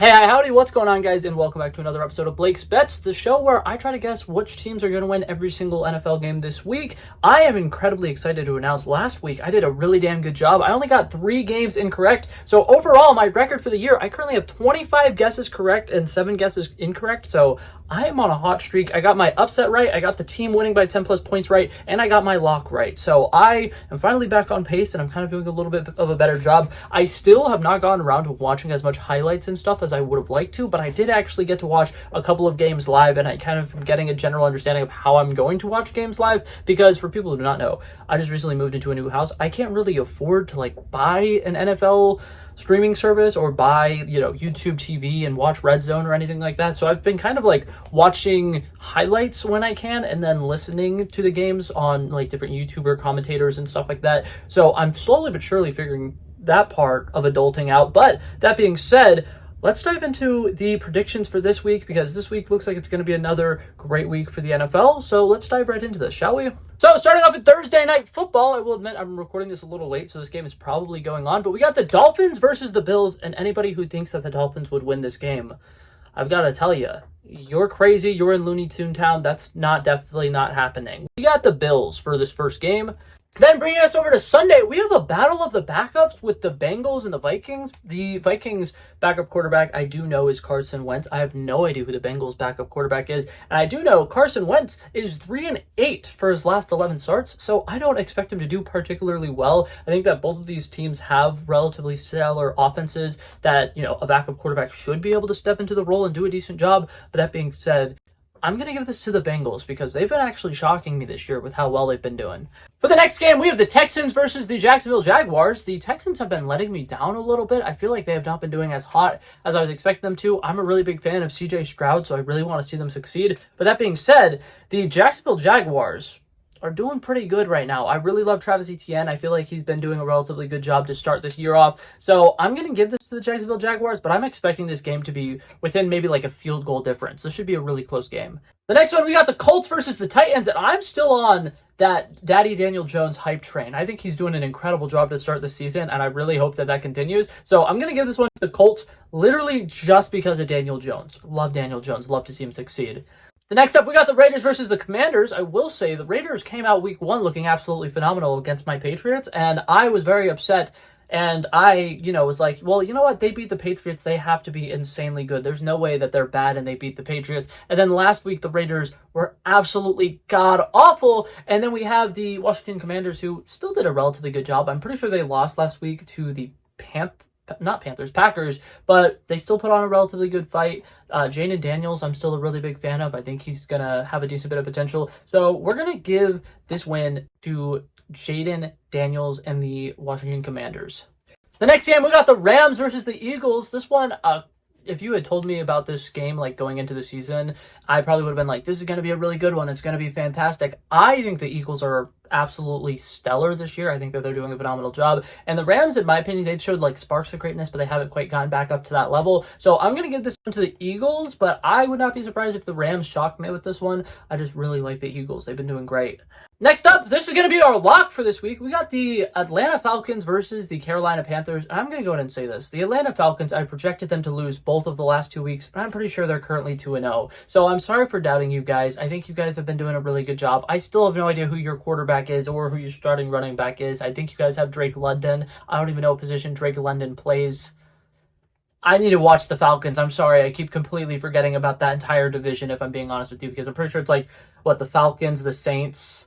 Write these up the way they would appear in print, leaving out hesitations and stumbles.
Hey, howdy, what's going on, guys, and welcome back to another episode of Blake's Bets, the show where I try to guess which teams are going to win every single NFL game this week. I am incredibly excited to announce last week I did a really damn good job. I only got 3 games incorrect, so overall, my record for the year, I currently have 25 guesses correct and 7 guesses incorrect, so I am on a hot streak. I got my upset right, I got the team winning by 10 plus points right, and I got my lock right. So I am finally back on pace, and I'm kind of doing a little bit of a better job. I still have not gotten around to watching as much highlights and stuff as I would have liked to, but I did actually get to watch a couple of games live, and I kind of am getting a general understanding of how I'm going to watch games live, because for people who do not know, I just recently moved into a new house. I can't really afford to buy an NFL streaming service or buy, YouTube TV and watch Red Zone or anything like that. So I've been kind of watching highlights when I can and then listening to the games on different YouTuber commentators and stuff like that. So I'm slowly but surely figuring that part of adulting out. But that being said, let's dive into the predictions for this week, because this week looks like it's going to be another great week for the NFL. So let's dive right into this, shall we? So starting off with Thursday Night Football, I will admit I'm recording this a little late, so this game is probably going on. But we got the Dolphins versus the Bills, and anybody who thinks that the Dolphins would win this game, I've got to tell you, you're crazy. You're in Looney Tune Town. That's definitely not happening. We got the Bills for this first game. Then bringing us over to Sunday, we have a battle of the backups with the Bengals and the Vikings. The Vikings backup quarterback I do know is Carson Wentz. I have no idea who the Bengals backup quarterback is. And I do know Carson Wentz is 3-8 for his last 11 starts, so I don't expect him to do particularly well. I think that both of these teams have relatively stellar offenses that, a backup quarterback should be able to step into the role and do a decent job. But that being said, I'm going to give this to the Bengals because they've been actually shocking me this year with how well they've been doing. For the next game, we have the Texans versus the Jacksonville Jaguars. The Texans have been letting me down a little bit. I feel like they have not been doing as hot as I was expecting them to. I'm a really big fan of CJ Stroud, so I really want to see them succeed. But that being said, the Jacksonville Jaguars are doing pretty good right now. I really love Travis Etienne. I feel like he's been doing a relatively good job to start this year off. So I'm going to give this to the Jacksonville Jaguars, but I'm expecting this game to be within maybe a field goal difference. This should be a really close game. The next one, we got the Colts versus the Titans, and I'm still on that Daddy Daniel Jones hype train. I think he's doing an incredible job to start the season, and I really hope that continues. So I'm going to give this one to the Colts literally just because of Daniel Jones. Love Daniel Jones. Love to see him succeed. The next up, we got the Raiders versus the Commanders. I will say the Raiders came out week 1 looking absolutely phenomenal against my Patriots, and I was very upset. And I, was like, well, you know what? They beat the Patriots. They have to be insanely good. There's no way that they're bad and they beat the Patriots. And then last week, the Raiders were absolutely god-awful. And then we have the Washington Commanders, who still did a relatively good job. I'm pretty sure they lost last week to the Packers, but they still put on a relatively good fight. Jaden Daniels, I'm still a really big fan of. I think he's going to have a decent bit of potential. So we're going to give this win to Jaden Daniels and the Washington Commanders. The next game, we got the Rams versus the Eagles. This one, if you had told me about this game going into the season, I probably would have been like, this is going to be a really good one. It's going to be fantastic. I think the Eagles are absolutely stellar this year. I think that they're doing a phenomenal job. And the Rams, in my opinion, they've showed sparks of greatness, but they haven't quite gotten back up to that level. So I'm going to give this one to the Eagles, but I would not be surprised if the Rams shock me with this one. I just really like the Eagles. They've been doing great. Next up, this is going to be our lock for this week. We got the Atlanta Falcons versus the Carolina Panthers. I'm going to go ahead and say this. The Atlanta Falcons, I projected them to lose both of the last 2 weeks, and I'm pretty sure they're currently 2-0. So I'm sorry for doubting you guys. I think you guys have been doing a really good job. I still have no idea who your quarterback is or who your starting running back is. I think you guys have Drake London. I don't even know what position Drake London plays. I need to watch the Falcons. I'm sorry. I keep completely forgetting about that entire division, if I'm being honest with you, because I'm pretty sure it's the Falcons, the Saints,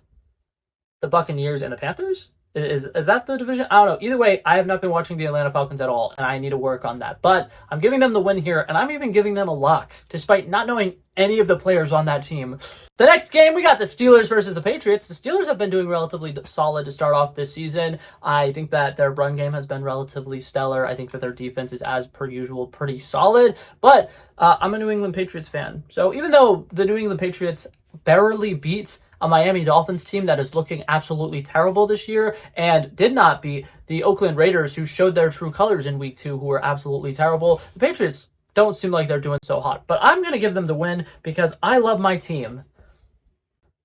the Buccaneers, and the Panthers? Is that the division? I don't know. Either way, I have not been watching the Atlanta Falcons at all, and I need to work on that. But I'm giving them the win here, and I'm even giving them a lock, despite not knowing any of the players on that team. The next game, we got the Steelers versus the Patriots. The Steelers have been doing relatively solid to start off this season. I think that their run game has been relatively stellar. I think that their defense is, as per usual, pretty solid. But I'm a New England Patriots fan. So even though the New England Patriots barely beat a Miami Dolphins team that is looking absolutely terrible this year and did not beat the Oakland Raiders, who showed their true colors in week 2, who were absolutely terrible, the Patriots don't seem like they're doing so hot. But I'm going to give them the win because I love my team.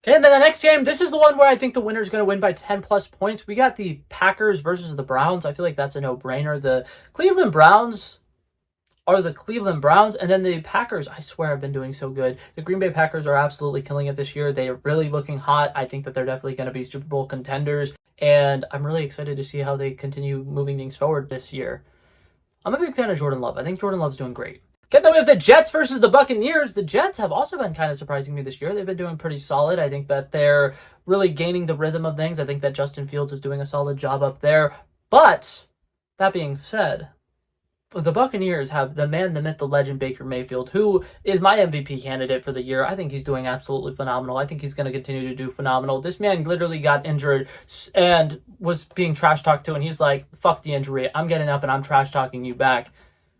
Okay, and then the next game, this is the one where I think the winner is going to win by 10 plus points. We got the Packers versus the Browns. I feel like that's a no-brainer. The Cleveland Browns are the Cleveland Browns, and then the Packers, I swear, have been doing so good. The Green Bay Packers are absolutely killing it this year. They are really looking hot. I think that they're definitely going to be Super Bowl contenders, and I'm really excited to see how they continue moving things forward this year. I'm a big fan of Jordan Love. I think Jordan Love's doing great. Okay, then we have the Jets versus the Buccaneers. The Jets have also been kind of surprising me this year. They've been doing pretty solid. I think that they're really gaining the rhythm of things. I think that Justin Fields is doing a solid job up there. But that being said, the Buccaneers have the man, the myth, the legend, Baker Mayfield, who is my MVP candidate for the year. I think he's doing absolutely phenomenal. I think he's going to continue to do phenomenal. This man literally got injured and was being trash talked to, and he's like, fuck the injury. I'm getting up and I'm trash talking you back.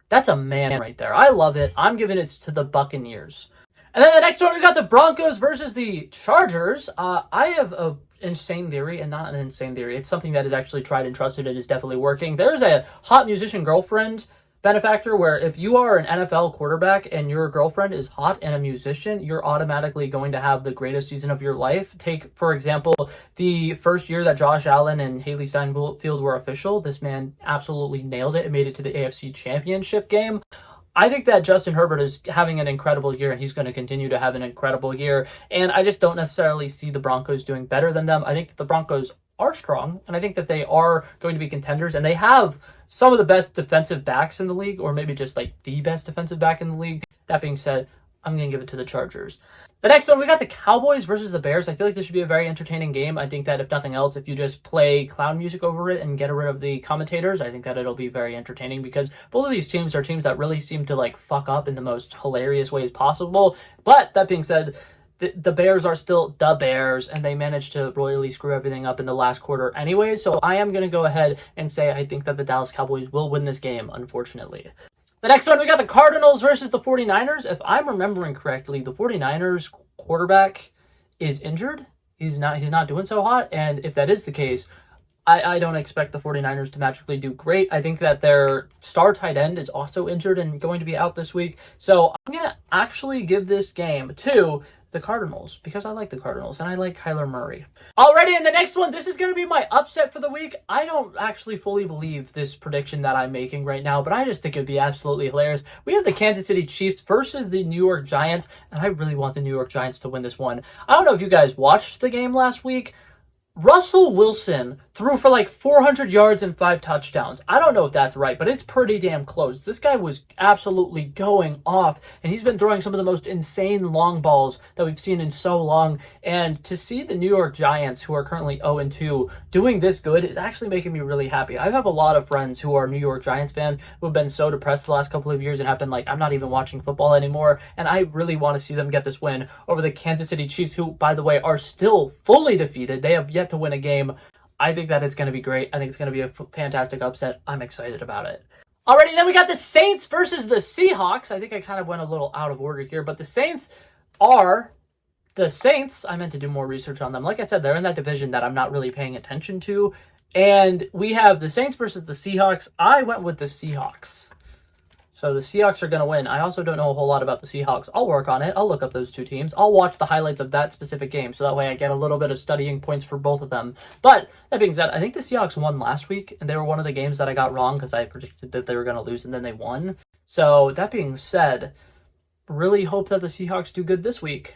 That's a man right there. I love it. I'm giving it to the Buccaneers. And then the next one, we got the Broncos versus the Chargers. I have a insane theory, and not an insane theory. It's something that is actually tried and trusted and is definitely working. There's a hot musician girlfriend benefactor where if you are an NFL quarterback and your girlfriend is hot and a musician, you're automatically going to have the greatest season of your life. Take, for example, the first year that Josh Allen and Haley Steinfeld were official. This man absolutely nailed it and made it to the AFC Championship game. I think that Justin Herbert is having an incredible year, and he's going to continue to have an incredible year. And I just don't necessarily see the Broncos doing better than them. I think that the Broncos are strong, and I think that they are going to be contenders, and they have some of the best defensive backs in the league, or maybe just like the best defensive back in the league. That being said, I'm going to give it to the Chargers. The next one, we got the Cowboys versus the Bears. I feel like this should be a very entertaining game. I think that if nothing else, if you just play clown music over it and get rid of the commentators, I think that it'll be very entertaining because both of these teams are teams that really seem to like fuck up in the most hilarious ways possible. But that being said, the Bears are still the Bears, and they managed to royally screw everything up in the last quarter anyway. So I am going to go ahead and say I think that the Dallas Cowboys will win this game, unfortunately. The next one, we got the Cardinals versus the 49ers. If I'm remembering correctly, the 49ers quarterback is injured. He's not doing so hot. And if that is the case, I don't expect the 49ers to magically do great. I think that their star tight end is also injured and going to be out this week. So I'm going to actually give this game to the Cardinals because I like the Cardinals and I like Kyler Murray. Alrighty, and the next one, this is going to be my upset for the week. I don't actually fully believe this prediction that I'm making right now, but I just think it would be absolutely hilarious. We have the Kansas City Chiefs versus the New York Giants, and I really want the New York Giants to win this one. I don't know if you guys watched the game last week. Russell Wilson threw for like 400 yards and 5 touchdowns. I don't know if that's right, but it's pretty damn close. This guy was absolutely going off, and he's been throwing some of the most insane long balls that we've seen in so long. And to see the New York Giants, who are currently 0-2, doing this good is actually making me really happy. I have a lot of friends who are New York Giants fans who have been so depressed the last couple of years and have been like, I'm not even watching football anymore. And I really want to see them get this win over the Kansas City Chiefs, who, by the way, are still fully defeated. They have yet to win a game. I think that it's going to be great. I think it's going to be a fantastic upset. I'm excited about it. Alrighty, then we got the Saints versus the Seahawks. I think I kind of went a little out of order here, but the Saints are the Saints. I meant to do more research on them. Like I said, they're in that division that I'm not really paying attention to. And we have the Saints versus the Seahawks. I went with the Seahawks. So the Seahawks are going to win. I also don't know a whole lot about the Seahawks. I'll work on it. I'll look up those two teams. I'll watch the highlights of that specific game, so that way I get a little bit of studying points for both of them. But that being said, I think the Seahawks won last week, and they were one of the games that I got wrong because I predicted that they were going to lose, and then they won. So that being said, really hope that the Seahawks do good this week.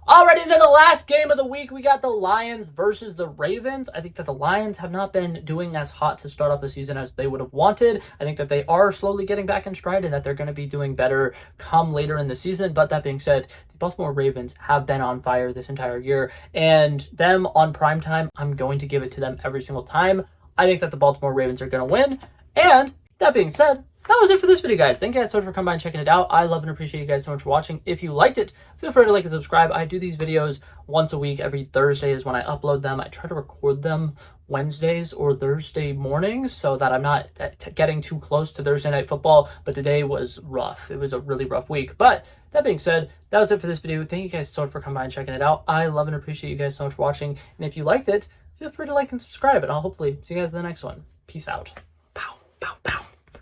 Alrighty, then the last game of the week, we got the Lions versus the Ravens. I think that the Lions have not been doing as hot to start off the season as they would have wanted. I think that they are slowly getting back in stride and that they're going to be doing better come later in the season. But that being said, the Baltimore Ravens have been on fire this entire year, and them on primetime, I'm going to give it to them every single time. I think that the Baltimore Ravens are going to win. And that being said, that was it for this video, guys. Thank you guys so much for coming by and checking it out. I love and appreciate you guys so much for watching. If you liked it, feel free to like and subscribe. I do these videos once a week. Every Thursday is when I upload them. I try to record them Wednesdays or Thursday mornings so that I'm not getting too close to Thursday Night Football. But today was rough. It was a really rough week. But that being said, that was it for this video. Thank you guys so much for coming by and checking it out. I love and appreciate you guys so much for watching. And if you liked it, feel free to like and subscribe. And I'll hopefully see you guys in the next one. Peace out. Pow, pow, pow.